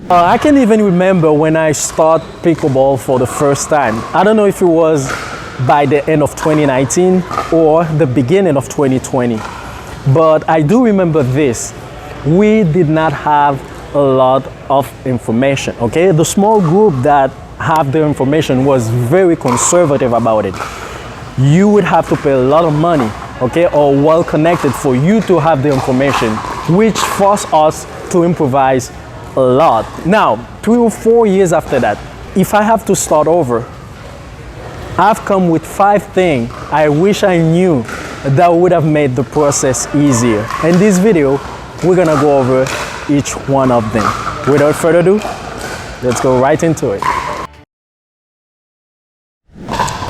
I can even remember when I started pickleball for the first time. I don't know if it was by the end of 2019 or the beginning of 2020, but I do remember this. We did not have a lot of information, okay? The small group that have the information was very conservative about it. You would have to pay a lot of money, okay, or well connected for you to have the information, which forced us to improvise a lot. Now, 3 or 4 years after that, if I have to start over, I've come with 5 things I wish I knew that would have made the process easier. In this video, we're gonna go over each one of them. Without further ado, let's go right into it.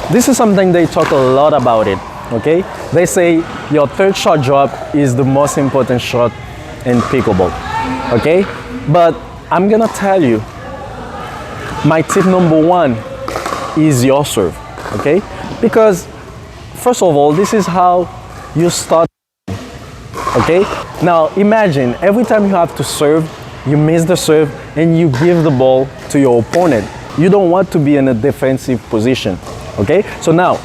This is something they talk a lot about it, okay? They say your third shot drop is the most important shot in pickleball, okay? But I'm gonna tell you, my tip number 1 is your serve, okay? Because first of all, this is how you start, okay? Now imagine every time you have to serve, you miss the serve and you give the ball to your opponent. You don't want to be in a defensive position, okay? So now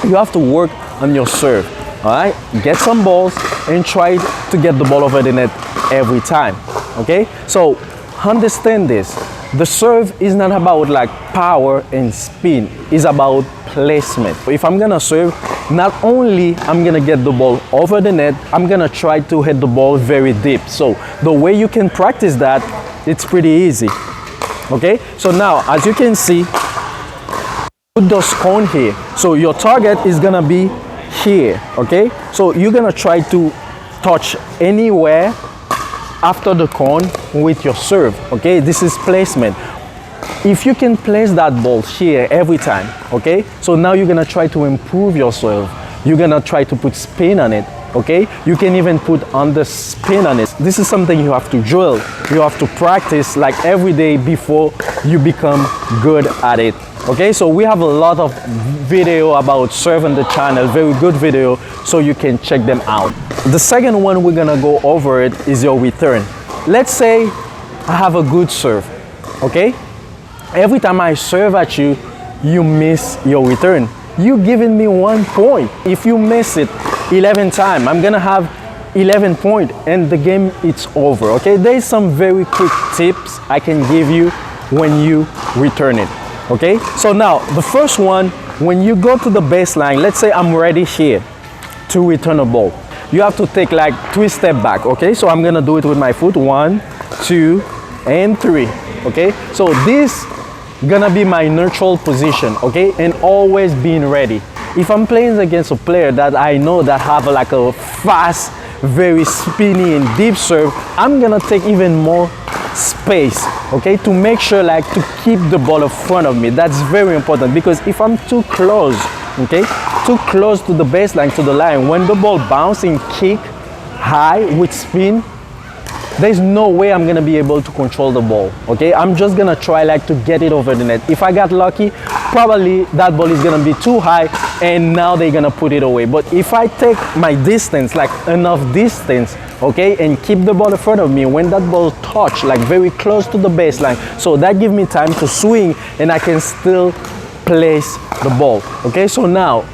you have to work on your serve, all right? Get some balls and try to get the ball over the net every time, okay? So understand this. The serve is not about like power and spin. It's about placement. If I'm gonna serve, not only I'm gonna get the ball over the net, I'm gonna try to hit the ball very deep. So the way you can practice that, it's pretty easy. Okay, so now as you can see, put the cone here. So your target is gonna be here. Okay, so you're gonna try to touch anywhere after the cone with your serve. Okay, this is placement. If you can place that ball here every time, okay, so now you're gonna try to improve your serve. You're gonna try to put spin on it, okay? You can even put under spin on it. This is something you have to drill. You have to practice like every day before you become good at it, okay? So we have a lot of video about serve on the channel, very good video, so you can check them out. The second one we're gonna go over it is your return. Let's say I have a good serve, okay? Every time I serve at you, you miss your return. You giving me 1 point. If you miss it 11 times, I'm gonna have 11 points and the game it's over, okay? There's some very quick tips I can give you when you return it, okay? So now, the first one, when you go to the baseline, let's say I'm ready here to return a ball. You have to take like 3 steps back, okay? So I'm gonna do it with my foot, 1, 2, and 3, okay? So this gonna be my neutral position, okay? And always being ready. If I'm playing against a player that I know that have like a fast, very spinny and deep serve, I'm gonna take even more space, okay? To make sure like to keep the ball in front of me. That's very important because if I'm too close, okay? Too close to the baseline, to the line, when the ball bouncing kick high with spin, there's no way I'm gonna be able to control the ball, okay? I'm just gonna try like to get it over the net. If I got lucky, probably that ball is gonna be too high and now they're gonna put it away. But if I take my distance, like enough distance, okay, and keep the ball in front of me, when that ball touch like very close to the baseline, so that gives me time to swing and I can still place the ball, okay? So now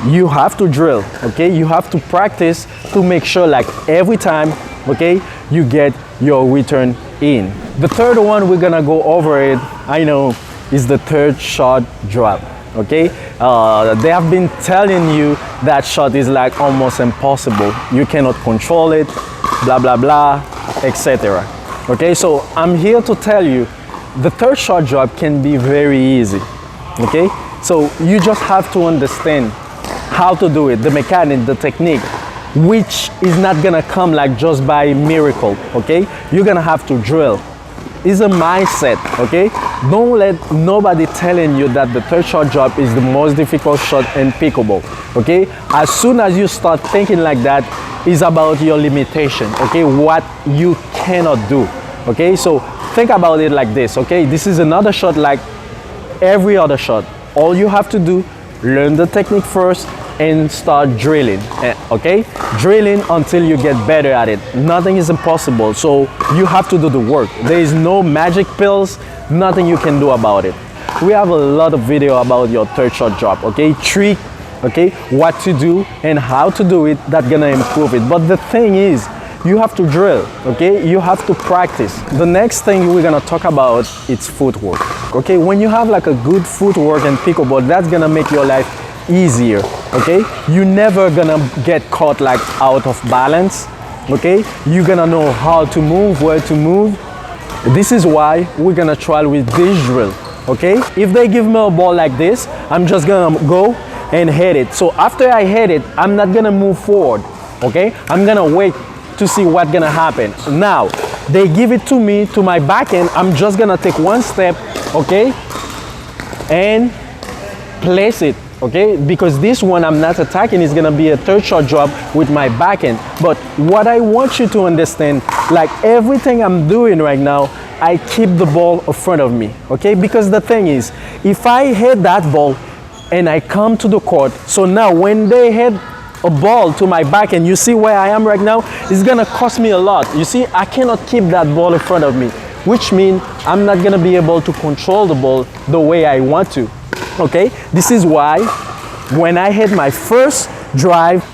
you have to drill, okay? You have to practice to make sure like every time, okay, you get your return in. The third one we're gonna go over it, I know, is the third shot drop, okay? They have been telling you that shot is like almost impossible. You cannot control it, blah, blah, blah, etc. Okay, so I'm here to tell you the third shot drop can be very easy, okay? So you just have to understand how to do it, the mechanic, the technique, which is not gonna come like just by miracle, okay? You're gonna have to drill. It's a mindset, okay? Don't let nobody telling you that the third shot drop is the most difficult shot in pickleball, okay? As soon as you start thinking like that, it's about your limitation, okay? What you cannot do, okay? So think about it like this, okay? This is another shot like every other shot. All you have to do, learn the technique first, and start drilling, okay? Drilling until you get better at it. Nothing is impossible, so you have to do the work. There is no magic pills, nothing you can do about it. We have a lot of video about your third shot drop, okay? Trick, okay? What to do and how to do it, that's gonna improve it. But the thing is, you have to drill, okay? You have to practice. The next thing we're gonna talk about is footwork, okay? When you have like a good footwork in pickleball, that's gonna make your life easier, okay? You're never gonna get caught like out of balance, okay? You're gonna know how to move, where to move. This is why we're gonna try with this drill, okay? If they give me a ball like this, I'm just gonna go and hit it. So after I hit it, I'm not gonna move forward, okay? I'm gonna wait to see what's gonna happen. Now, they give it to me, to my backhand, I'm just gonna take one step, okay? And place it, okay? Because this one I'm not attacking, is gonna be a third shot drop with my backhand. But what I want you to understand, like everything I'm doing right now, I keep the ball in front of me, okay? Because the thing is, if I hit that ball and I come to the court, so now when they hit a ball to my back and you see where I am right now, it's gonna cost me a lot. You see, I cannot keep that ball in front of me, which means I'm not gonna be able to control the ball the way I want to, okay? This is why when I hit my first drive,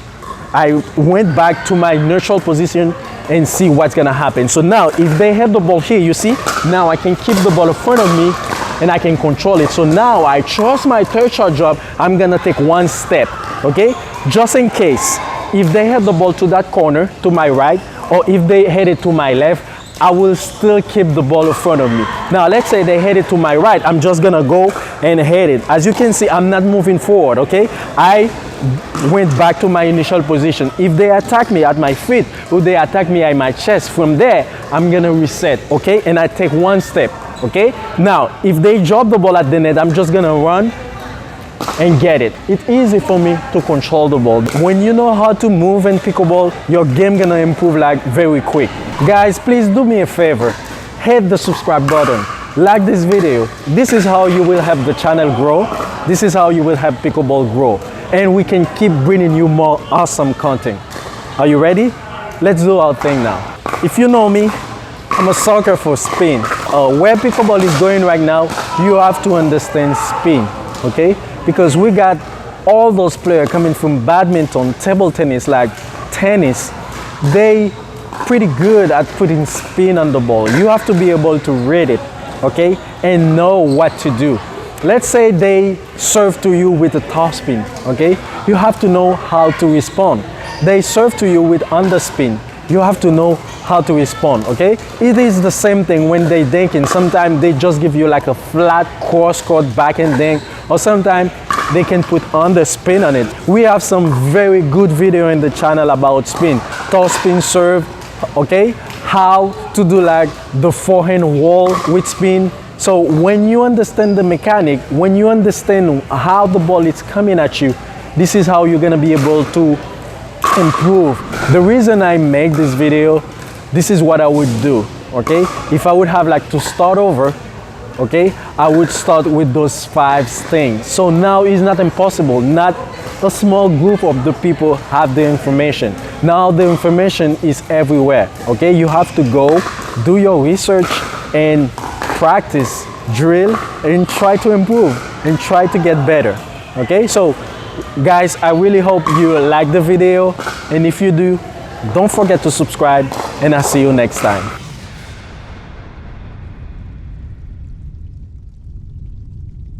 I went back to my neutral position and see what's gonna happen. So now if they hit the ball here, you see, now I can keep the ball in front of me and I can control it. So now I trust my third shot drop, I'm gonna take one step, okay? Just in case, if they hit the ball to that corner, to my right, or if they hit it to my left, I will still keep the ball in front of me. Now, let's say they hit it to my right, I'm just gonna go and hit it. As you can see, I'm not moving forward, okay? I went back to my initial position. If they attack me at my feet, or they attack me at my chest, from there, I'm gonna reset, okay? And I take one step, okay? Now, if they drop the ball at the net, I'm just gonna run and get it. It's easy for me to control the ball. When you know how to move in pickleball, your game gonna improve like very quick. Guys, please do me a favor, hit the subscribe button, like this video. This is how you will help the channel grow. This is how you will help pickleball grow, and we can keep bringing you more awesome content. Are you ready? Let's do our thing now. If you know me, I'm a sucker for spin. Where pickleball is going right now, you have to understand spin, okay? Because we got all those players coming from badminton, table tennis, like tennis. They pretty good at putting spin on the ball. You have to be able to read it, okay? And know what to do. Let's say they serve to you with a top spin, okay? You have to know how to respond. They serve to you with underspin. You have to know how to respond, okay? It is the same thing when they dinking. Sometimes they just give you like a flat cross-court backhand dink, or sometimes they can put underspin on it. We have some very good video in the channel about spin, top spin serve, okay? How to do like the forehand wall with spin. So when you understand the mechanic, when you understand how the ball is coming at you, this is how you're gonna be able to improve. The reason I make this video, this is what I would do, okay? If I would have like to start over, okay, I would start with those 5 things. So now it's not impossible. Not a small group of the people have the information. Now the information is everywhere, okay? You have to go, do your research and practice, drill, and try to improve and try to get better, okay? So guys, I really hope you like the video, and if you do, don't forget to subscribe, and I'll see you next time.